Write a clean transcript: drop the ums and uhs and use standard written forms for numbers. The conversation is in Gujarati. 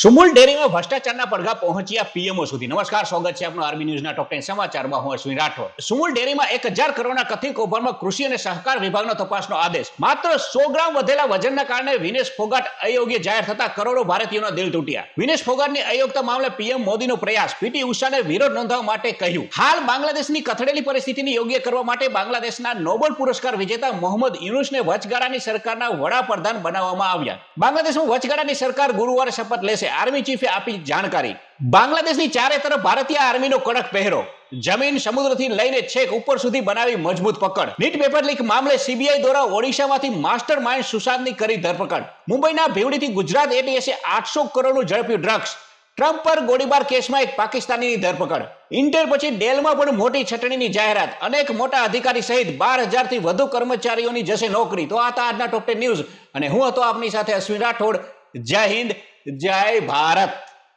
સુમુલ ડેરીમાં ભ્રષ્ટાચારના પડઘા પહોંચ્યા પીએમઓ સુધી. નમસ્કાર, સ્વાગત છે આપનું આરબી ન્યૂઝના ટોપ 10 સમાચારમાં. હું અશ્વિન રાઠોડ. સુમુલ ડેરીમાં 1000 કરોડના કથિત કૌભાંડમાં કૃષિ અને સહકાર વિભાગનો તપાસનો આદેશ. માત્ર 100 ગ્રામ વધેલા વજનના કારણે વિનેશ ફોગાટ અયોગ્ય જાહેર થતા કરોડો ભારતીયોના દિલ તૂટ્યા. વિનેશ ફોગાટની અયોગ્યતા મામલે પીએમ મોદીનો પ્રયાસ. પીટી ઉષાને વિરોધ નોંધાવવા માટે કહ્યું. હાલ બાંગ્લાદેશની કથળેલી પરિસ્થિતિને યોગ્ય કરવા માટે બાંગ્લાદેશના નોબેલ પુરસ્કાર વિજેતા મોહમ્મદ યુનુસને વચગાળાની સરકારના વડાપ્રધાન બનાવવામાં આવ્યા. બાંગ્લાદેશમાં વચગાળાની સરકાર ગુરુવારે શપથ લેશે. આર્મી ચીફે આપી જાણકારી. બાંગ્લાદેશની ચારે તરફ ભારતીય આર્મીનો કડક પહેરો. જમીન સમુદ્રથી લઈને છેક ઉપર સુધી બનાવી મજબૂત પકડ. નીટ પેપર લીક મામલે સીબીઆઈ દ્વારા ઓડિશામાંથી માસ્ટર માઇન્ડ સુશાંતની કરી ધરપકડ. મુંબઈના ભીવડીથી ગુજરાત એટીએસે 800 કરોડનું ઝડપ્યું ડ્રગ્સ. ટ્રમ્પ પર ગોળીબાર કેસમાં એક પાકિસ્તાનીની ધરપકડ. ઇન્ટેલ પછી ડેલમાં પણ મોટી છટણીની જાહેરાત. અનેક મોટા અધિકારી સહિત 12,000 થી વધુ કર્મચારીઓની જશે નોકરી. તો આ હતા આજના ટોપ 10 ન્યૂઝ અને હું હતો આપની સાથે અશ્વિન રાઠોડ. જય હિન્દ, જય ભારત.